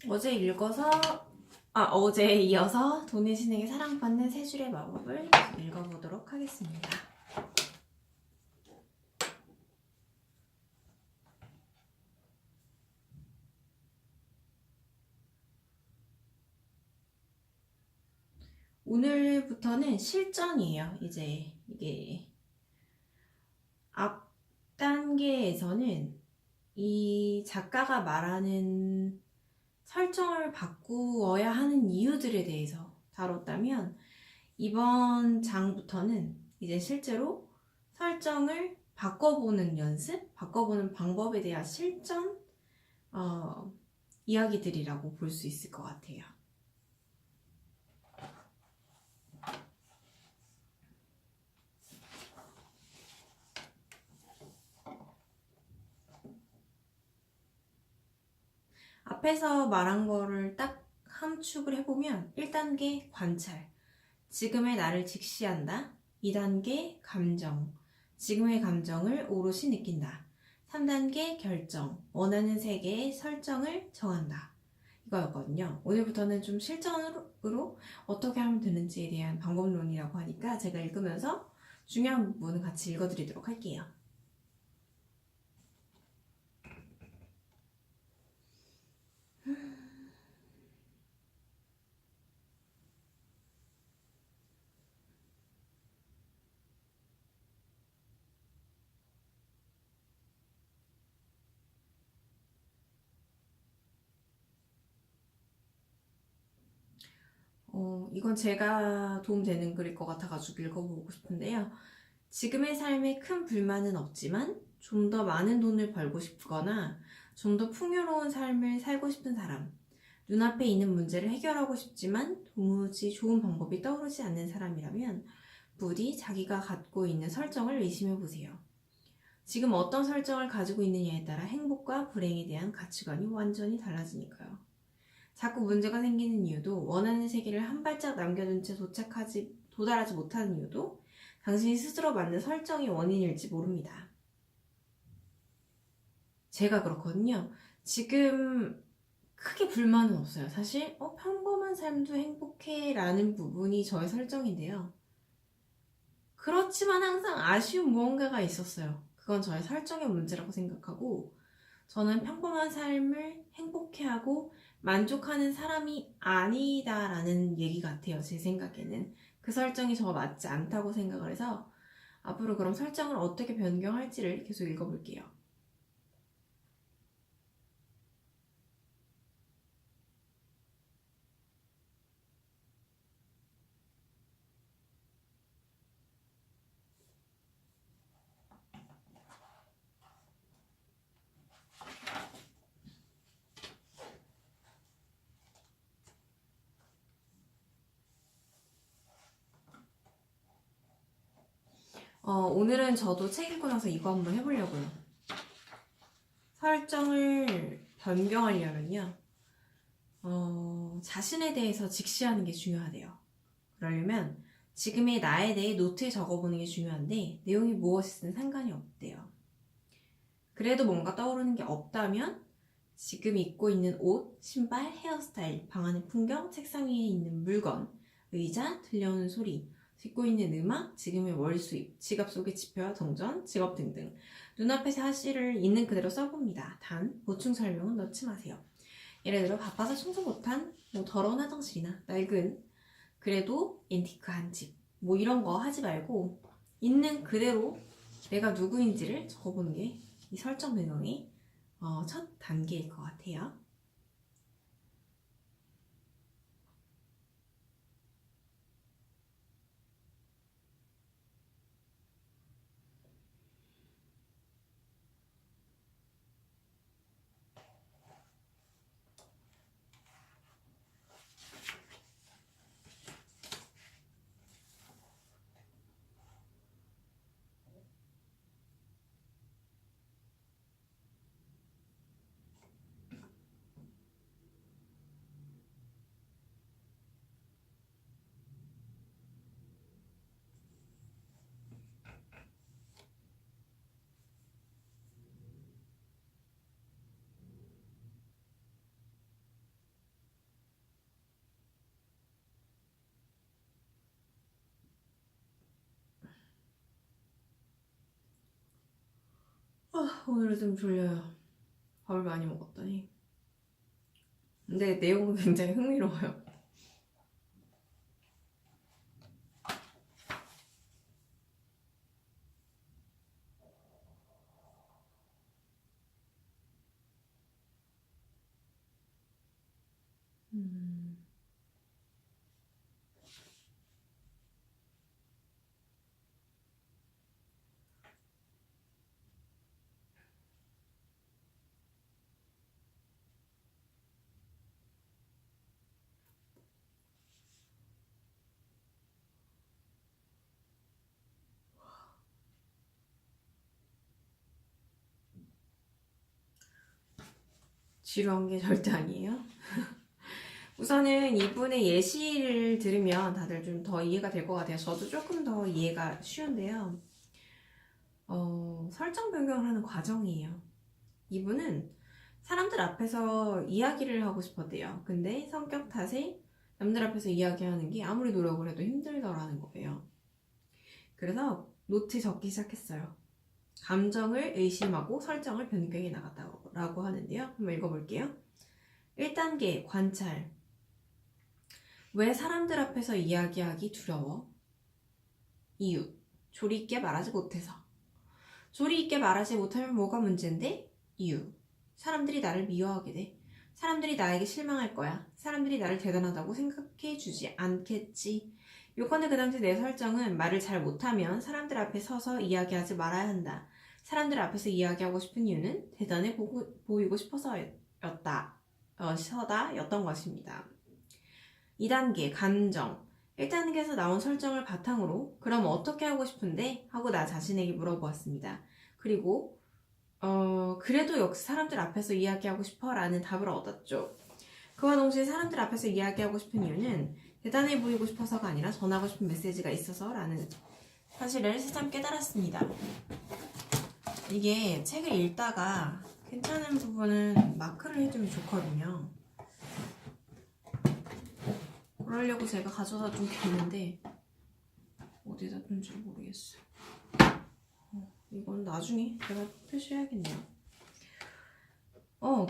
어제 읽어서 어제에 이어서 돈의 신에게 사랑받는 세 줄의 마법을 읽어보도록 하겠습니다. 오늘부터는 실전이에요. 이제 이게 앞 단계에서는 이 작가가 말하는 설정을 바꾸어야 하는 이유들에 대해서 다뤘다면, 이번 장부터는 이제 실제로 설정을 바꿔보는 연습, 바꿔보는 방법에 대한 실전 이야기들이라고 볼 수 있을 것 같아요. 앞에서 말한 거를 딱 함축을 해보면 1단계 관찰, 지금의 나를 직시한다. 2단계 감정, 지금의 감정을 오롯이 느낀다. 3단계 결정, 원하는 세계의 설정을 정한다. 이거였거든요. 오늘부터는 좀 실전으로 어떻게 하면 되는지에 대한 방법론이라고 하니까 제가 읽으면서 중요한 부분을 같이 읽어드리도록 할게요. 이건 제가 도움되는 글일 것 같아가지고 읽어보고 싶은데요. 지금의 삶에 큰 불만은 없지만 좀 더 많은 돈을 벌고 싶거나 좀 더 풍요로운 삶을 살고 싶은 사람, 눈앞에 있는 문제를 해결하고 싶지만 도무지 좋은 방법이 떠오르지 않는 사람이라면 부디 자기가 갖고 있는 설정을 의심해보세요. 지금 어떤 설정을 가지고 있느냐에 따라 행복과 불행에 대한 가치관이 완전히 달라지니까요. 자꾸 문제가 생기는 이유도, 원하는 세계를 한 발짝 남겨둔 채 도달하지 못하는 이유도 당신이 스스로 만든 설정이 원인일지 모릅니다. 제가 그렇거든요. 지금 크게 불만은 없어요. 사실 평범한 삶도 행복해 라는 부분이 저의 설정인데요. 그렇지만 항상 아쉬운 무언가가 있었어요. 그건 저의 설정의 문제라고 생각하고, 저는 평범한 삶을 행복해하고 만족하는 사람이 아니다라는 얘기 같아요. 제 생각에는 그 설정이 저와 맞지 않다고 생각을 해서 앞으로 그럼 설정을 어떻게 변경할지를 계속 읽어볼게요. 오늘은 저도 책 읽고 나서 이거 한번 해보려고요. 설정을 변경하려면요, 자신에 대해서 직시하는 게 중요하대요. 그러려면 지금의 나에 대해 노트에 적어보는 게 중요한데, 내용이 무엇이든 상관이 없대요. 그래도 뭔가 떠오르는 게 없다면 지금 입고 있는 옷, 신발, 헤어스타일, 방 안의 풍경, 책상 위에 있는 물건, 의자, 들려오는 소리, 듣고 있는 음악, 지금의 월 수입, 지갑 속의 지폐와 동전, 직업 등등 눈앞의 사실을 있는 그대로 써봅니다. 단 보충 설명은 넣지 마세요. 예를 들어 바빠서 청소 못한 더러운 화장실이나 낡은 그래도 앤티크한 집, 이런 거 하지 말고 있는 그대로 내가 누구인지를 적어보는 게 이 설정 변경의 첫 단계일 것 같아요. 오늘은 좀 졸려요. 밥을 많이 먹었더니. 근데 내용은 굉장히 흥미로워요. 음. 지루한 게 절대 아니에요. 우선은 이분의 예시를 들으면 다들 좀 더 이해가 될 것 같아요. 저도 조금 더 이해가 쉬운데요. 설정 변경을 하는 과정이에요. 이분은 사람들 앞에서 이야기를 하고 싶었대요. 근데 성격 탓에 남들 앞에서 이야기하는 게 아무리 노력을 해도 힘들더라는 거예요. 그래서 노트 적기 시작했어요. 감정을 의심하고 설정을 변경해 나갔다고 하는데요. 한번 읽어볼게요. 1단계 관찰. 왜 사람들 앞에서 이야기하기 두려워? 이유. 조리 있게 말하지 못해서. 조리 있게 말하지 못하면 뭐가 문제인데? 이유. 사람들이 나를 미워하게 돼. 사람들이 나에게 실망할 거야. 사람들이 나를 대단하다고 생각해 주지 않겠지. 요건의 그 당시 내 설정은 말을 잘 못하면 사람들 앞에 서서 이야기하지 말아야 한다. 사람들 앞에서 이야기하고 싶은 이유는 대단해 보이고 서다였던 것입니다. 2단계 감정. 1단계에서 나온 설정을 바탕으로 그럼 어떻게 하고 싶은데? 하고 나 자신에게 물어보았습니다. 그리고 그래도 역시 사람들 앞에서 이야기하고 싶어 라는 답을 얻었죠. 그와 동시에 사람들 앞에서 이야기하고 싶은 이유는 대단해 보이고 싶어서가 아니라 전하고 싶은 메시지가 있어서 라는 사실을 새삼 깨달았습니다. 이게 책을 읽다가 괜찮은 부분은 마크를 해주면 좋거든요. 그러려고 제가 가져다 둔 게 있는데 어디다 둔지 모르겠어요. 이건 나중에 제가 표시해야겠네요.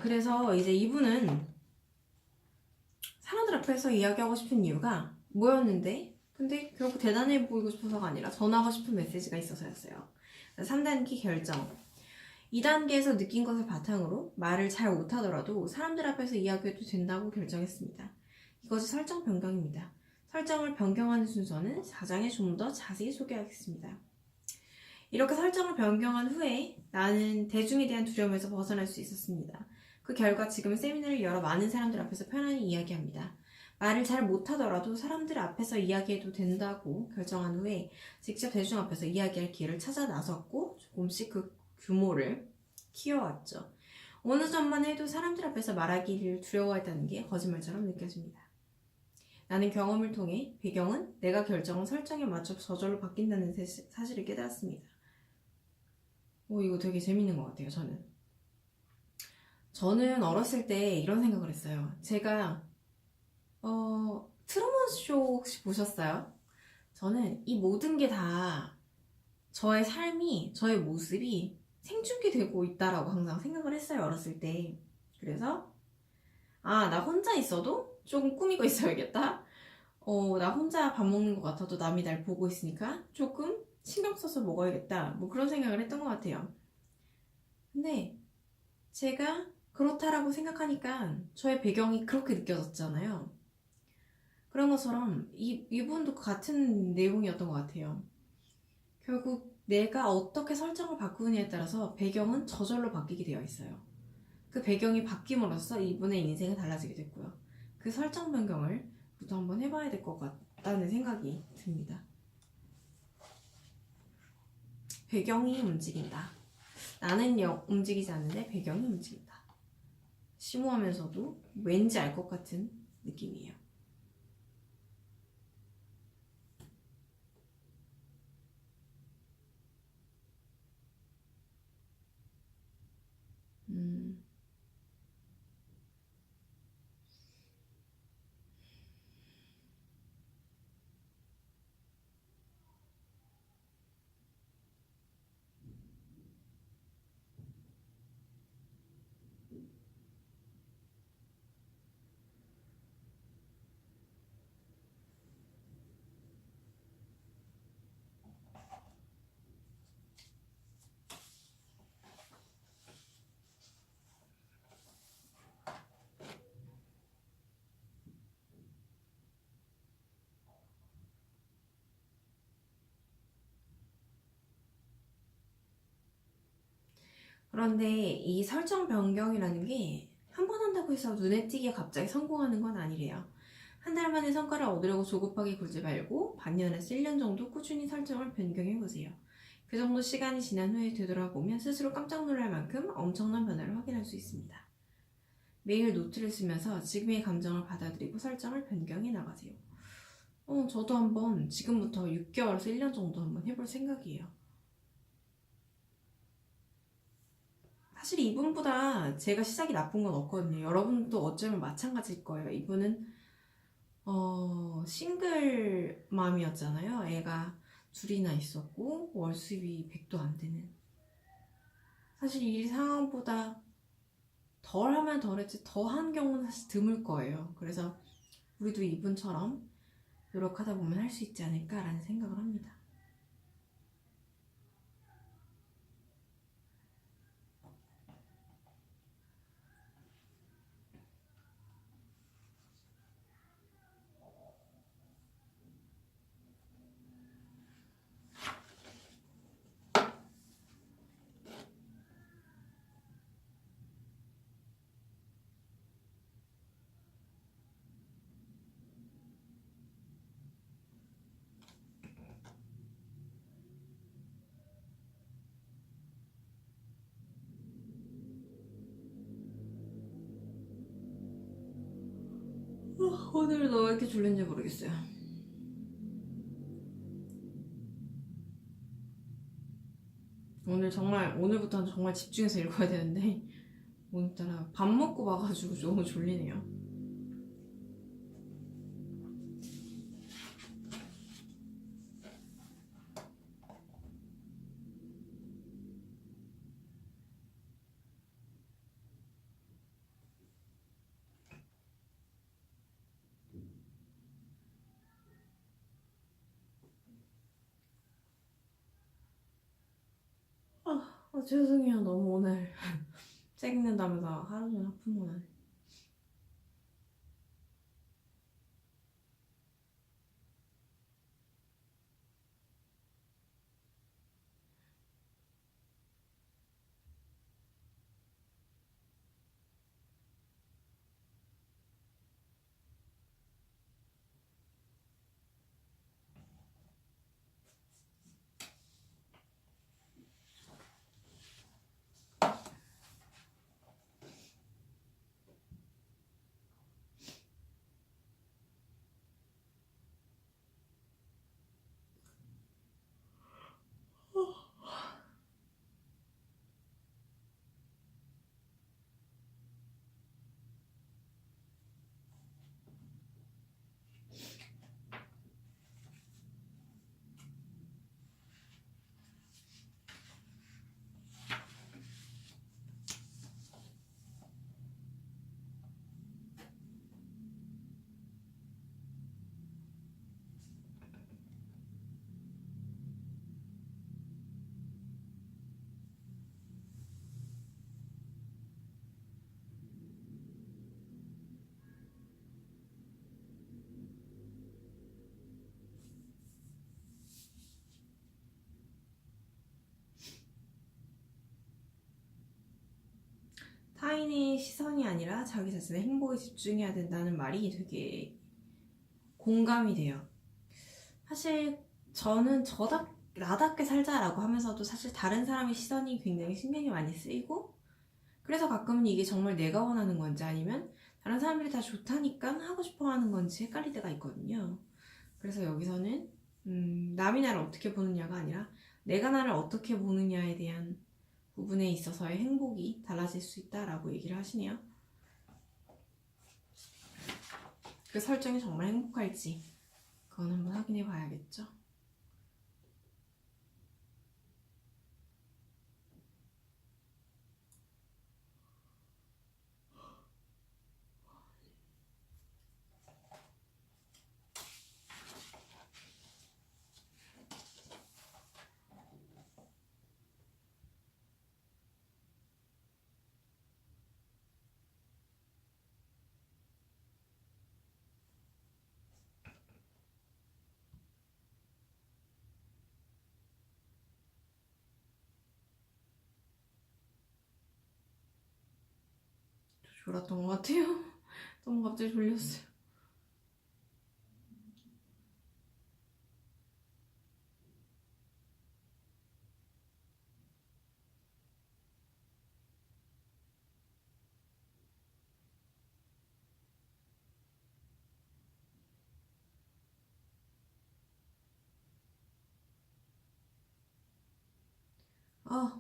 그래서 이제 이분은 사람들 앞에서 이야기하고 싶은 이유가 뭐였는데 근데 결국 대단해 보이고 싶어서가 아니라 전하고 싶은 메시지가 있어서였어요. 3단계 결정. 2단계에서 느낀 것을 바탕으로 말을 잘 못하더라도 사람들 앞에서 이야기해도 된다고 결정했습니다. 이것이 설정 변경입니다. 설정을 변경하는 순서는 4장에 좀 더 자세히 소개하겠습니다. 이렇게 설정을 변경한 후에 나는 대중에 대한 두려움에서 벗어날 수 있었습니다. 그 결과 지금 세미나를 열어 많은 사람들 앞에서 편안히 이야기합니다. 말을 잘 못하더라도 사람들 앞에서 이야기해도 된다고 결정한 후에 직접 대중 앞에서 이야기할 기회를 찾아 나섰고 조금씩 그 규모를 키워왔죠. 어느 점만 해도 사람들 앞에서 말하기를 두려워했다는 게 거짓말처럼 느껴집니다. 나는 경험을 통해 배경은 내가 결정한 설정에 맞춰 저절로 바뀐다는 사실을 깨달았습니다. 이거 되게 재밌는 것 같아요, 저는 어렸을 때 이런 생각을 했어요. 제가, 트루먼 쇼 혹시 보셨어요? 저는 이 모든 게 다 저의 삶이, 저의 모습이 생중계되고 있다라고 항상 생각을 했어요, 어렸을 때. 그래서, 나 혼자 있어도 조금 꾸미고 있어야겠다. 나 혼자 밥 먹는 것 같아도 남이 날 보고 있으니까 조금 신경 써서 먹어야겠다. 뭐 그런 생각을 했던 것 같아요. 근데 제가 그렇다라고 생각하니까 저의 배경이 그렇게 느껴졌잖아요. 그런 것처럼 이분도 같은 내용이었던 것 같아요. 결국 내가 어떻게 설정을 바꾸느냐에 따라서 배경은 저절로 바뀌게 되어 있어요. 그 배경이 바뀜으로써 이분의 인생은 달라지게 됐고요. 그 설정 변경을 부터 한번 해봐야 될 것 같다는 생각이 듭니다. 배경이 움직인다. 나는 움직이지 않는데 배경이 움직인다. 심오하면서도 왠지 알 것 같은 느낌이에요. 그런데 이 설정 변경이라는 게 한 번 한다고 해서 눈에 띄게 갑자기 성공하는 건 아니래요. 한 달 만에 성과를 얻으려고 조급하게 굴지 말고 반년에서 1년 정도 꾸준히 설정을 변경해보세요. 그 정도 시간이 지난 후에 되돌아보면 스스로 깜짝 놀랄 만큼 엄청난 변화를 확인할 수 있습니다. 매일 노트를 쓰면서 지금의 감정을 받아들이고 설정을 변경해 나가세요. 저도 한번 지금부터 6개월에서 1년 정도 한번 해볼 생각이에요. 사실 이분보다 제가 시작이 나쁜 건 없거든요. 여러분도 어쩌면 마찬가지일 거예요. 이분은 싱글맘이었잖아요. 애가 둘이나 있었고 월 수입이 100도 안 되는. 사실 이 상황보다 덜 하면 덜했지 더 한 경우는 사실 드물 거예요. 그래서 우리도 이분처럼 노력하다 보면 할 수 있지 않을까라는 생각을 합니다. 오늘 너 왜 이렇게 졸린지 모르겠어요. 오늘부터는 정말 집중해서 읽어야 되는데 오늘따라 밥 먹고 와가지고 너무 졸리네요. 죄송해요. 너무 오늘 찍는다면서 하루 종일 하품만 하네. 타인의 시선이 아니라 자기 자신의 행복에 집중해야 된다는 말이 되게 공감이 돼요. 사실 저는 나답게 살자라고 하면서도 사실 다른 사람의 시선이 굉장히 신경이 많이 쓰이고, 그래서 가끔은 이게 정말 내가 원하는 건지 아니면 다른 사람들이 다 좋다니까 하고 싶어 하는 건지 헷갈릴 때가 있거든요. 그래서 여기서는 남이 나를 어떻게 보느냐가 아니라 내가 나를 어떻게 보느냐에 대한 부분에 있어서의 행복이 달라질 수 있다라고 얘기를 하시네요. 그 설정이 정말 행복할지 그건 한번 확인해 봐야겠죠. 졸았던 것 같아요. 너무 갑자기 졸렸어요.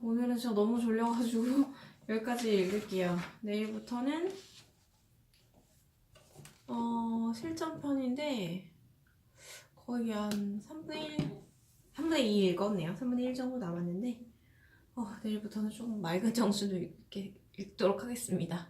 오늘은 진짜 너무 졸려가지고 여기까지 읽을게요. 내일부터는 실전편인데 거의 한 3분의 2 읽었네요. 3분의 1 정도 남았는데 내일부터는 조금 맑은 정신으로 읽도록 하겠습니다.